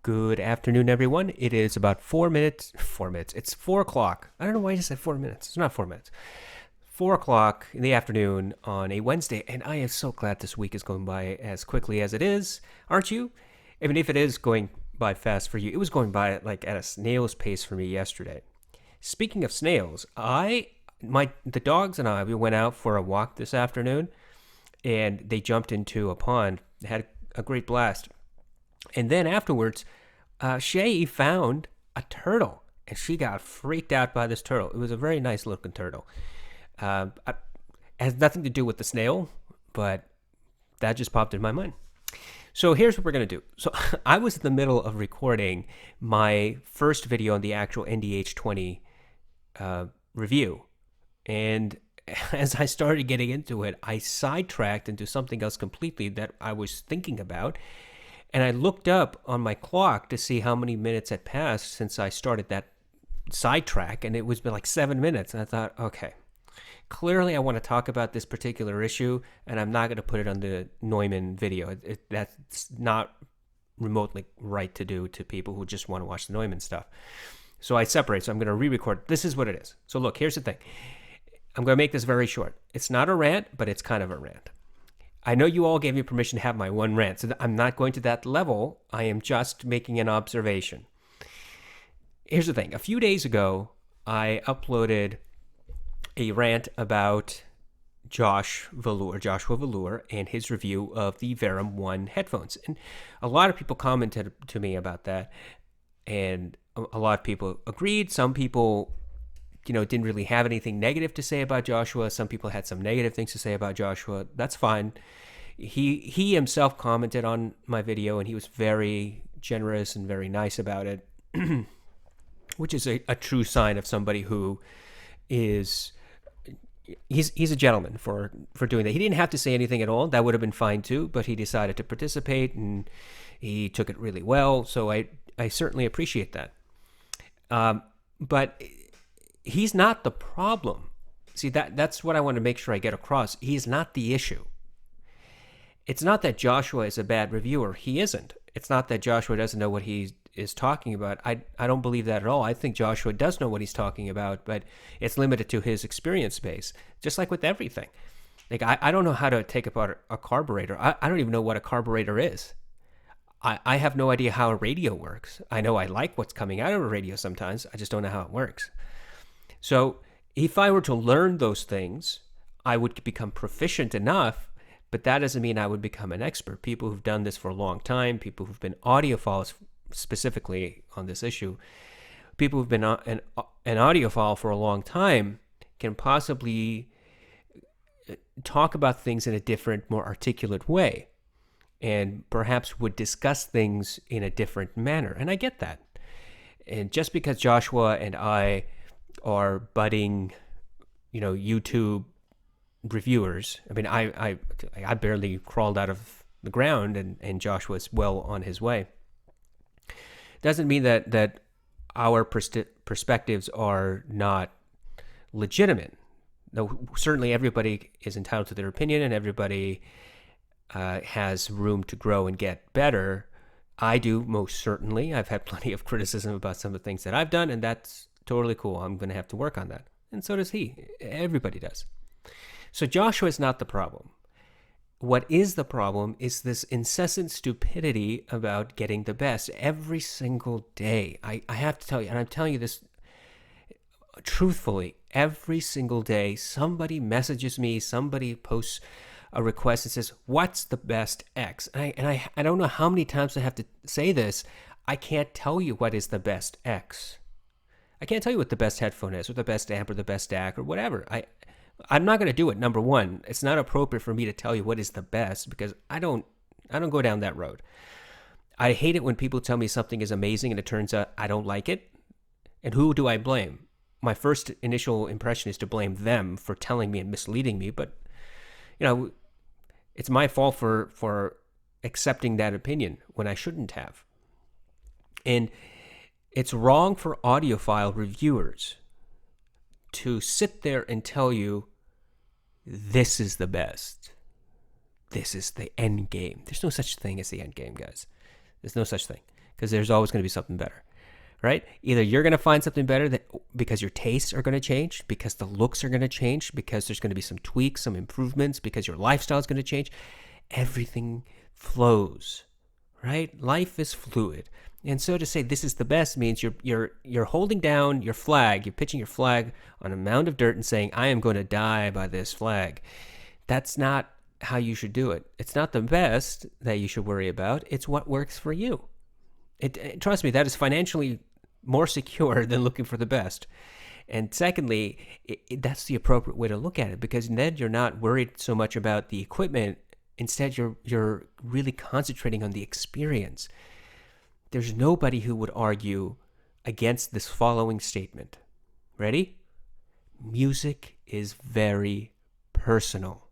Good afternoon, everyone. It is about 4 minutes. 4 minutes. It's 4 o'clock. I don't know why I just said 4 minutes. It's not 4 minutes. 4 o'clock in the afternoon on a Wednesday, and I am so glad this week is going by as quickly as it is. Aren't you? Even if it is going by fast for you, it was going by like at a snail's pace for me yesterday. Speaking of snails, the dogs and I, we went out for a walk this afternoon, and they jumped into a pond. They had a great blast. And then afterwards, Shay found a turtle, and she got freaked out by this turtle. It was a very nice looking turtle. It has nothing to do with the snail, but that just popped in my mind. So here's what we're going to do. So I was in the middle of recording my first video on the actual NDH20 review. And as I started getting into it, I sidetracked into something else completely that I was thinking about. And I looked up on my clock to see how many minutes had passed since I started that sidetrack, and it was been like 7 minutes. And I thought, okay, clearly I want to talk about this particular issue, and I'm not going to put it on the Neumann video. That's not remotely right to do to people who just want to watch the Neumann stuff. So I separate. So I'm going to re-record. This is what it is. So look, here's the thing. I'm going to make this very short. It's not a rant, but it's kind of a rant. I know you all gave me permission to have my one rant, so I'm not going to that level. I am just making an observation. Here's the thing. A few days ago, I uploaded a rant about Joshua Velour, and his review of the Verum 1 headphones. And a lot of people commented to me about that, and a lot of people agreed. Some people didn't really have anything negative to say about Joshua. Some people had some negative things to say about Joshua. That's fine. He himself commented on my video, and he was very generous and very nice about it, which is a true sign of somebody who is he's a gentleman for doing that. He didn't have to say anything at all. That would have been fine too, but he decided to participate, and he took it really well. So I certainly appreciate that. But he's not the problem. See, that's what I want to make sure I get across. He's not the issue. It's not that Joshua is a bad reviewer. He isn't. It's not that Joshua doesn't know what he is talking about. I don't believe that at all. I think Joshua does know what he's talking about, but it's limited to his experience base, just like with everything. Like, I don't know how to take apart a carburetor. I don't even know what a carburetor is. I have no idea how a radio works. I know I like what's coming out of a radio sometimes. I just don't know how it works. So if I were to learn those things, I would become proficient enough, but that doesn't mean I would become an expert. People who've done this for a long time, people who've been audiophiles specifically on this issue, people who've been an audiophile for a long time can possibly talk about things in a different, more articulate way, and perhaps would discuss things in a different manner. And I get that. And just because Joshua and I are budding, YouTube reviewers. I mean, I barely crawled out of the ground, and Joshua's well on his way. Doesn't mean that our perspectives are not legitimate. No, certainly everybody is entitled to their opinion, and everybody has room to grow and get better. I do, most certainly. I've had plenty of criticism about some of the things that I've done, and that's totally cool. I'm going to have to work on that. And so does he. Everybody does. So Joshua is not the problem. What is the problem is this incessant stupidity about getting the best every single day. I have to tell you, and I'm telling you this truthfully, every single day, somebody messages me, somebody posts a request and says, what's the best X? And I don't know how many times I have to say this. I can't tell you what is the best X. I can't tell you what the best headphone is, or the best amp, or the best DAC, or whatever. I'm not going to do it. Number one, it's not appropriate for me to tell you what is the best, because I don't go down that road. I hate it when people tell me something is amazing and it turns out I don't like it. And who do I blame? My first initial impression is to blame them for telling me and misleading me, but it's my fault for accepting that opinion when I shouldn't have. And it's wrong for audiophile reviewers to sit there and tell you, this is the best. This is the end game. There's no such thing as the end game, guys. There's no such thing. because there's always going to be something better, right? Either you're going to find something better because your tastes are going to change, because the looks are going to change, because there's going to be some tweaks, some improvements, because your lifestyle is going to change. Everything flows, right? Life is fluid. And so to say this is the best means you're holding down your flag, you're pitching your flag on a mound of dirt and saying, I am going to die by this flag. That's not how you should do it. It's not the best that you should worry about. It's what works for you. Trust me, that is financially more secure than looking for the best. And secondly, that's the appropriate way to look at it, because then you're not worried so much about the equipment. Instead, you're really concentrating on the experience. There's nobody who would argue against this following statement. Ready? Music is very personal.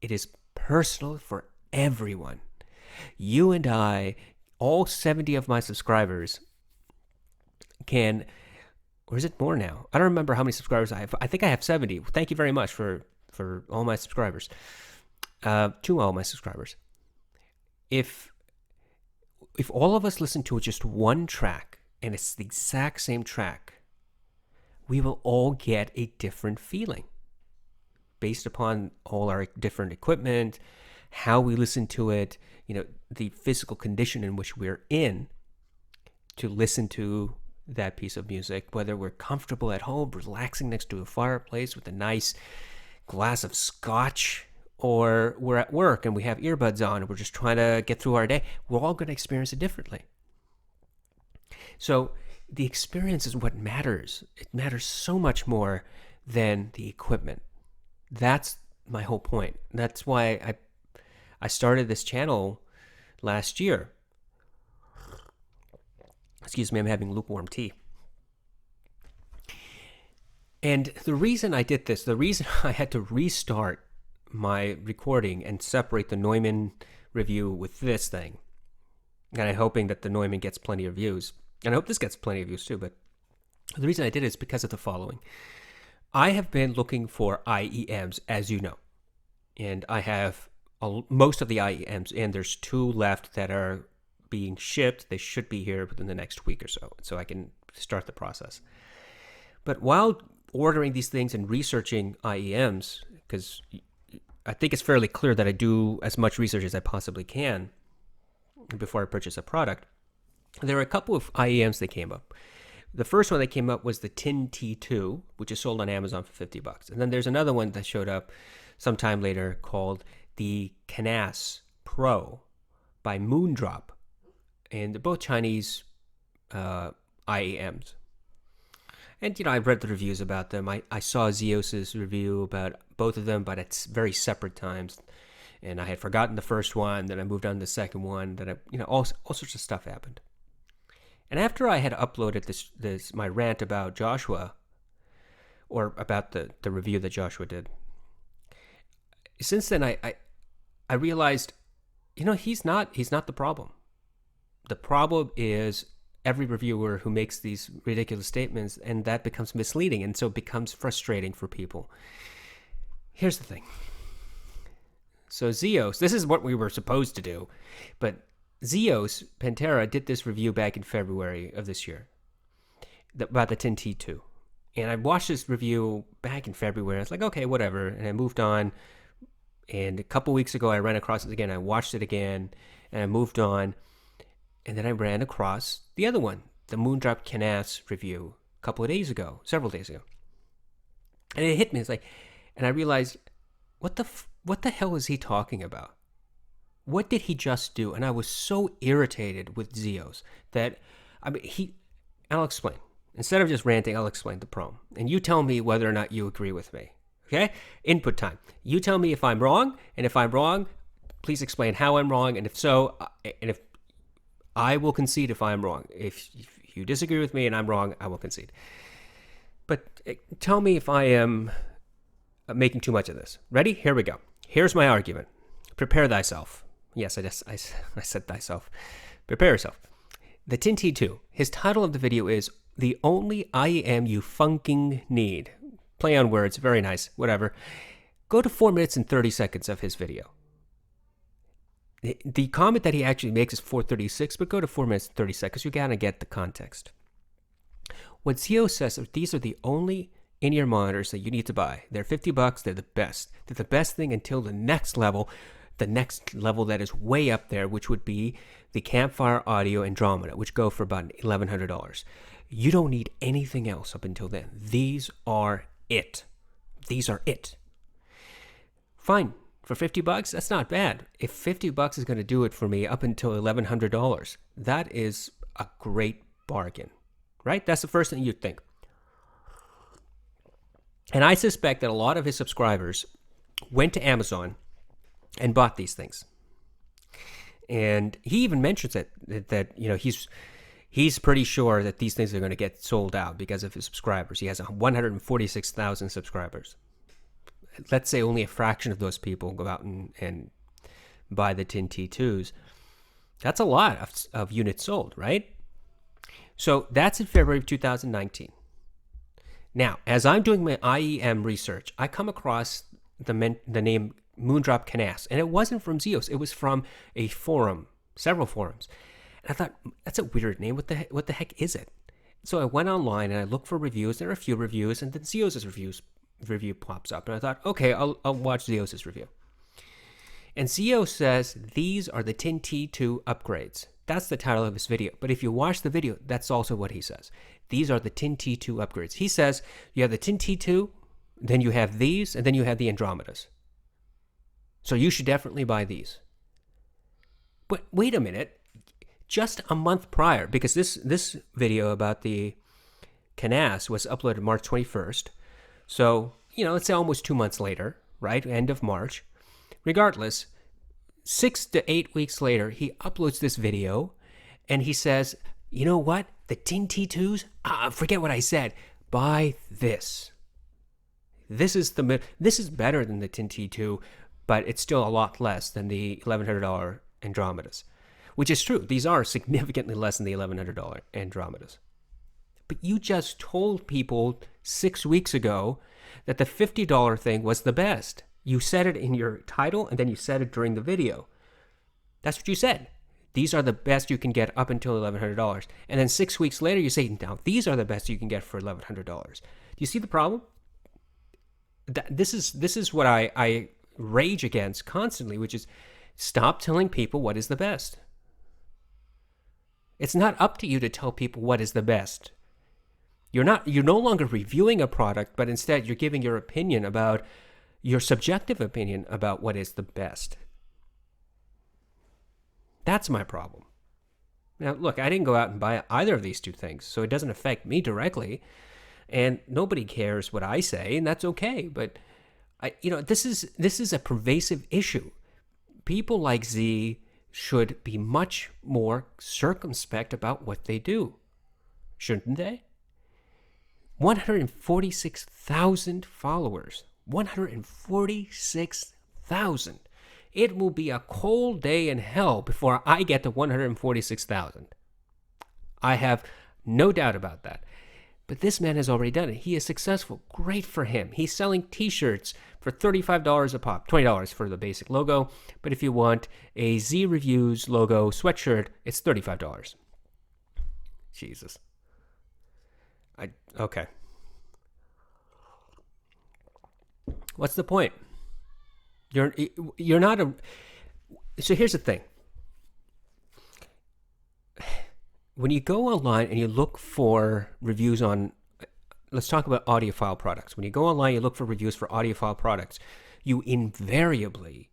It is personal for everyone. You and I, all 70 of my subscribers, can, or is it more now? I don't remember how many subscribers I have. I think I have 70. Thank you very much for all my subscribers. To all my subscribers. If all of us listen to just one track, and it's the exact same track, we will all get a different feeling based upon all our different equipment, how we listen to it, the physical condition in which we're in to listen to that piece of music, whether we're comfortable at home, relaxing next to a fireplace with a nice glass of scotch, or we're at work and we have earbuds on and we're just trying to get through our day. We're all going to experience it differently. So the experience is what matters. It matters so much more than the equipment. That's my whole point. That's why I started this channel last year. Excuse me, I'm having lukewarm tea. And the reason I did this, the reason I had to restart my recording and separate the Neumann review with this thing, and I'm hoping that the Neumann gets plenty of views, and I hope this gets plenty of views too, but the reason I did it is because of the following. I have been looking for IEMs, as you know, and I have most of the IEMs, and there's 2 left that are being shipped. They should be here within the next week or so I can start the process. But while ordering these things and researching IEMs, because I think it's fairly clear that I do as much research as I possibly can before I purchase a product, there are a couple of IEMs that came up. The first one that came up was the Tin T2, which is sold on Amazon for $50. And then there's another one that showed up sometime later called the Canas Pro by Moondrop. And they're both Chinese IEMs. And, I've read the reviews about them. I saw Zios's review about both of them, but at very separate times. And I had forgotten the first one, then I moved on to the second one, then all sorts of stuff happened. And after I had uploaded this my rant about Joshua, or about the review that Joshua did, since then I realized, he's not the problem. The problem is every reviewer who makes these ridiculous statements, and that becomes misleading, and so it becomes frustrating for people. Here's the thing. So Zios, this is what we were supposed to do, but Zios Pantera did this review back in February of this year about the Tin T2. And I watched this review back in February. I was like, okay, whatever. And I moved on. And a couple weeks ago, I ran across it again. I watched it again, and I moved on. And then I ran across the other one, the Moondrop Canas review, several days ago. And it hit me. It's like, and I realized, what the hell is he talking about? What did he just do? And I was so irritated with Zios that, I'll explain. Instead of just ranting, I'll explain the problem. And you tell me whether or not you agree with me. Okay? Input time. You tell me if I'm wrong, and if I'm wrong, please explain how I'm wrong, and if so, and if I will concede if I'm wrong. If you disagree with me and I'm wrong, I will concede. But tell me if I am making too much of this. Ready? Here we go. Here's my argument. Prepare thyself. Yes, I said thyself. Prepare yourself. The Tin T2. His title of the video is The Only IEM You Funking Need. Play on words. Very nice. Whatever. Go to 4 minutes and 30 seconds of his video. The comment that he actually makes is 4:36, but go to 4 minutes and 30 seconds. You gotta get the context. What Zios says is these are the only in-ear monitors that you need to buy. They're $50. They're the best. They're the best thing until the next level that is way up there, which would be the Campfire Audio Andromeda, which go for about $1,100. You don't need anything else up until then. These are it. These are it. Fine. For $50, that's not bad. If $50 is going to do it for me up until $1,100, that is a great bargain, right? That's the first thing you'd think. And I suspect that a lot of his subscribers went to Amazon and bought these things. And he even mentions that he's pretty sure that these things are going to get sold out because of his subscribers. He has 146,000 subscribers. Let's say only a fraction of those people go out and buy the Tin T2s. That's a lot of units sold, right? So that's in February of 2019. Now, as I'm doing my IEM research, I come across the name Moondrop Canas, and it wasn't from Zios. It was from a forum, several forums. And I thought, that's a weird name. What the heck is it? So I went online and I looked for reviews. There are a few reviews, and then Zios' review pops up. And I thought, okay, I'll watch Zios' review. And Zios says, these are the Tin T2 upgrades. That's the title of his video. But if you watch the video, that's also what he says. These are the Tin T2 upgrades. He says, you have the Tin T2, then you have these, and then you have the Andromedas. So you should definitely buy these. But wait a minute. Just a month prior, because this video about the Canas was uploaded March 21st. So, let's say almost 2 months later, right? End of March. Regardless, 6 to 8 weeks later, he uploads this video and he says, you know what? The Tin T2s? Forget what I said. Buy this. This is better than the Tin T2, but it's still a lot less than the $1,100 Andromedas, which is true. These are significantly less than the $1,100 Andromedas. But you just told people 6 weeks ago that the $50 thing was the best. You said it in your title, and then you said it during the video. That's what you said. These are the best you can get up until $1,100. And then 6 weeks later, you say, now, these are the best you can get for $1,100. Do you see the problem? This is what I rage against constantly, which is stop telling people what is the best. It's not up to you to tell people what is the best. You're no longer reviewing a product, but instead you're giving your opinion about your subjective opinion about what is the best. That's my problem. Now, look, I didn't go out and buy either of these two things, so it doesn't affect me directly, and nobody cares what I say, and that's okay. But this is a pervasive issue. People like Z should be much more circumspect about what they do, shouldn't they? 146,000 followers. 146,000. It will be a cold day in hell before I get to 146,000. I have no doubt about that. But this man has already done it. He is successful. Great for him. He's selling t-shirts for $35 a pop, $20 for the basic logo. But if you want a Z Reviews logo sweatshirt, it's $35. Jesus. Okay. What's the point? You're not a... So here's the thing. When you go online and you look for reviews on... Let's talk about audiophile products. When you go online, you look for reviews for audiophile products. You invariably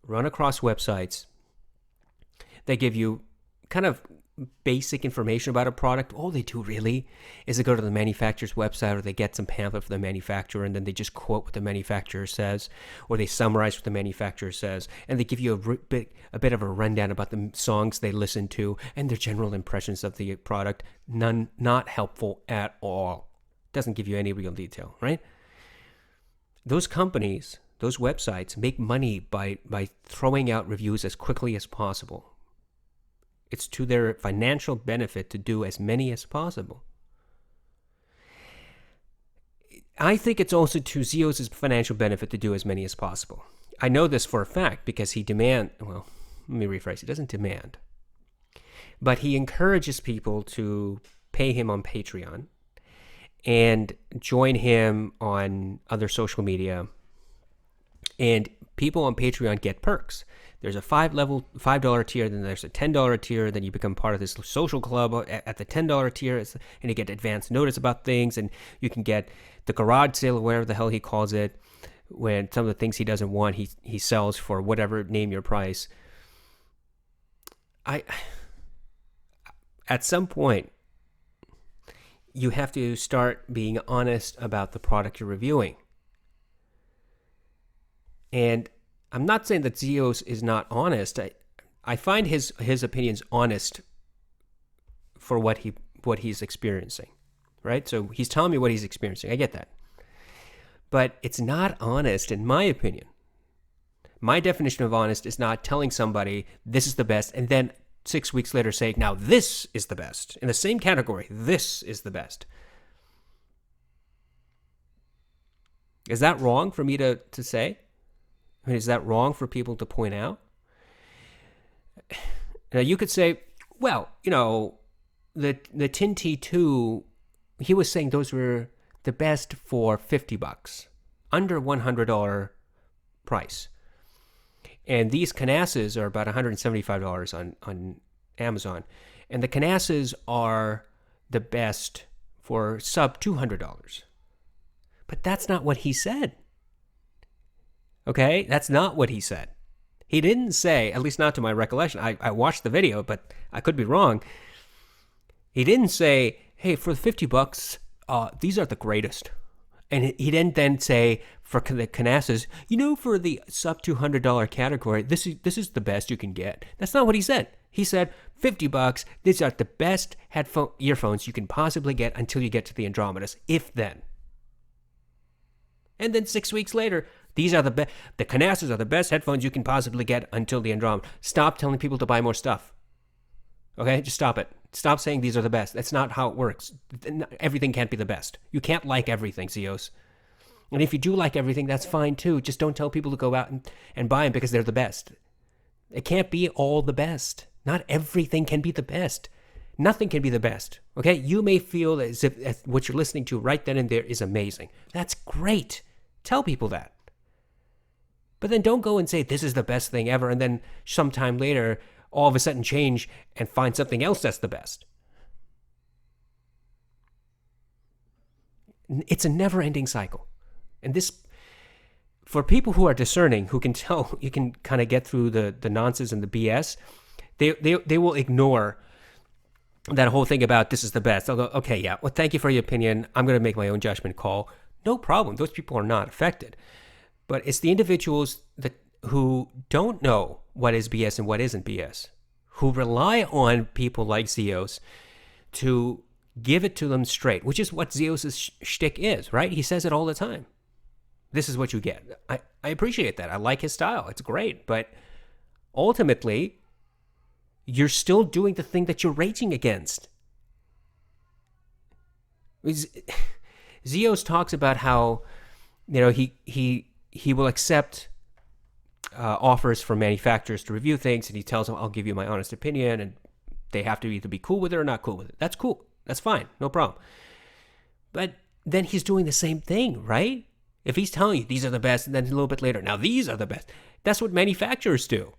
run across websites that give you kind of basic information about a product. All they do really is they go to the manufacturer's website, or they get some pamphlet from the manufacturer, and then they just quote what the manufacturer says, or they summarize what the manufacturer says, and they give you a bit of a rundown about the songs they listen to and their general impressions of the product. Not helpful at all. Doesn't give you any real detail, right? Those companies, those websites make money by throwing out reviews as quickly as possible. It's to their financial benefit to do as many as possible. I think it's also to Zios' financial benefit to do as many as possible. I know this for a fact because he well, let me rephrase. He doesn't demand, but he encourages people to pay him on Patreon and join him on other social media. And people on Patreon get perks. There's a $5 tier, then there's a $10 tier, then you become part of this social club at the $10 tier, and you get advance notice about things, and you can get the garage sale, or whatever the hell he calls it, when some of the things he doesn't want, he sells for whatever, name your price. At some point, you have to start being honest about the product you're reviewing. And I'm not saying that Zios is not honest. I find his opinions honest for what he's experiencing, right? So he's telling me what he's experiencing. I get that. But it's not honest, in my opinion. My definition of honest is not telling somebody this is the best and then 6 weeks later say, now this is the best. In the same category, this is the best. Is that wrong for me to say? I mean, is that wrong for people to point out? Now, you could say, well, the Tin T2, he was saying those were the best for $50, under $100 price. And these Canasses are about $175 on Amazon. And the Canasses are the best for sub $200. But that's not what he said. Okay? That's not what he said. He didn't say, at least not to my recollection. I watched the video, but I could be wrong. He didn't say, hey, for $50, these are the greatest. And he didn't then say, for the Canasses, for the sub $200 category, this is the best you can get. That's not what he said. He said, $50, these are the best earphones you can possibly get until you get to the Andromedas, if then. And then 6 weeks later, these are the Canasses are the best headphones you can possibly get until the Andromeda. Stop telling people to buy more stuff. Okay? Just stop it. Stop saying these are the best. That's not how it works. Everything can't be the best. You can't like everything, Zios. And if you do like everything, that's fine too. Just don't tell people to go out and buy them because they're the best. It can't be all the best. Not everything can be the best. Nothing can be the best. Okay? You may feel as if what you're listening to right then and there is amazing. That's great. Tell people that. But then don't go and say this is the best thing ever, and then sometime later, all of a sudden change and find something else that's the best. It's a never-ending cycle. And this, for people who are discerning, who can tell, you can kind of get through the nonsense and the BS, they will ignore that whole thing about this is the best. They'll go, okay, yeah, well, thank you for your opinion. I'm going to make my own judgment call. No problem. Those people are not affected. But it's the individuals who don't know what is BS and what isn't BS, who rely on people like Zios to give it to them straight, which is what Zios' shtick is, right? He says it all the time. This is what you get. I appreciate that. I like his style. It's great. But ultimately, you're still doing the thing that you're raging against. Zios talks about how, he will accept offers from manufacturers to review things, and he tells them, I'll give you my honest opinion, and they have to either be cool with it or not cool with it. That's cool. That's fine. No problem. But then he's doing the same thing, right? If he's telling you these are the best, and then a little bit later, now these are the best. That's what manufacturers do.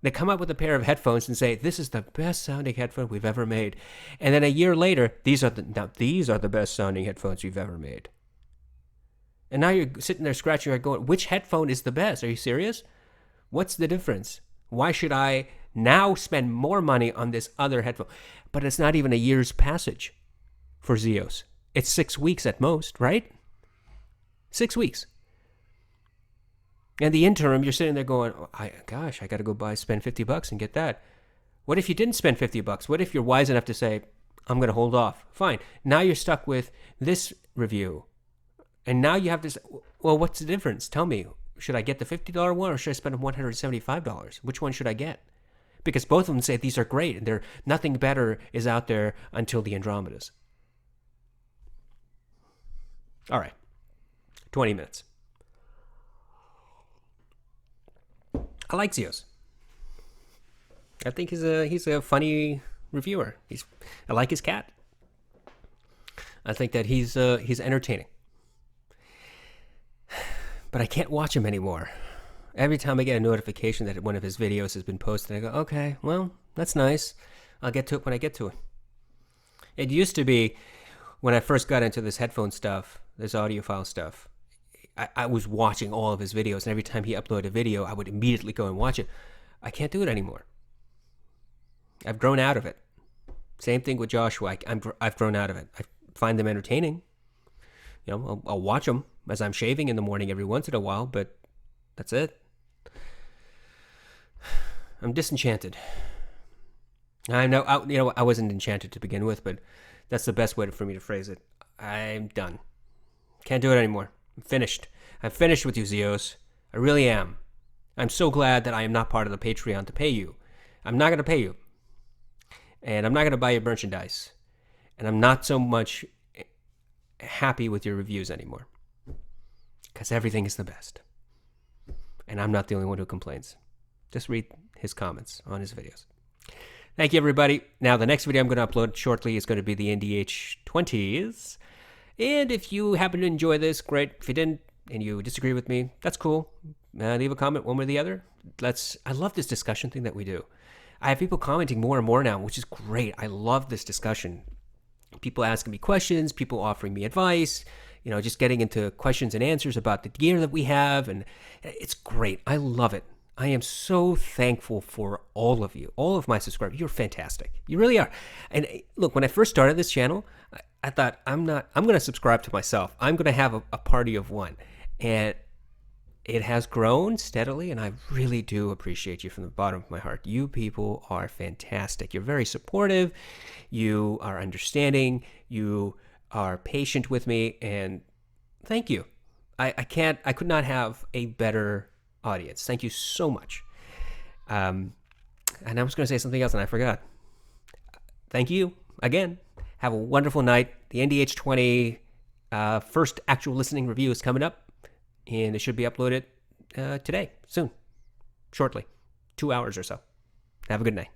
They come up with a pair of headphones and say, this is the best sounding headphone we've ever made. And then a year later, these are the best sounding headphones we've ever made. And now you're sitting there scratching your head going, which headphone is the best? Are you serious? What's the difference? Why should I now spend more money on this other headphone? But it's not even a year's passage for Zios. It's 6 weeks at most, right? 6 weeks. And the interim, you're sitting there going, I got to go spend $50 and get that. What if you didn't spend $50? What if you're wise enough to say, I'm going to hold off? Fine. Now you're stuck with this review. And now you have to say, well, what's the difference? Tell me, should I get the $50 one or should I spend $175? Which one should I get? Because both of them say these are great and nothing better is out there until the Andromedas. All right, 20 minutes. I like Zios. I think he's a funny reviewer. I like his cat. I think that he's entertaining. But I can't watch him anymore. Every time I get a notification that one of his videos has been posted, I go, okay, well, that's nice. I'll get to it when I get to it. It used to be when I first got into this headphone stuff, this audiophile stuff, I was watching all of his videos, and every time he uploaded a video, I would immediately go and watch it. I can't do it anymore. I've grown out of it. Same thing with Joshua. I've grown out of it. I find them entertaining. You know, I'll watch them as I'm shaving in the morning every once in a while, but that's it. I'm disenchanted. I know, I wasn't enchanted to begin with, but that's the best way for me to phrase it. I'm done. Can't do it anymore. I'm finished. I'm finished with you, Zios. I really am. I'm so glad that I am not part of the Patreon to pay you. I'm not going to pay you. And I'm not going to buy your merchandise. And I'm not so much happy with your reviews anymore. Because everything is the best. And I'm not the only one who complains. Just read his comments on his videos. Thank you, everybody. Now, the next video I'm going to upload shortly is going to be the NDH20s. And if you happen to enjoy this, great. If you didn't and you disagree with me, that's cool. Leave a comment one way or the other. I love this discussion thing that we do. I have people commenting more and more now, which is great. I love this discussion. People asking me questions, people offering me advice, just getting into questions and answers about the gear that we have. And it's great. I love it. I am so thankful for all of you, all of my subscribers. You're fantastic. You really are. And look, when I first started this channel, I thought I'm going to subscribe to myself. I'm going to have a party of one. And it has grown steadily, and I really do appreciate you from the bottom of my heart. You people are fantastic. You're very supportive. You are understanding. You are patient with me, and thank you. I could not have a better audience. Thank you so much. And I was going to say something else, and I forgot. Thank you again. Have a wonderful night. The NDH20 first actual listening review is coming up, and it should be uploaded today, soon, shortly, 2 hours or so. Have a good night.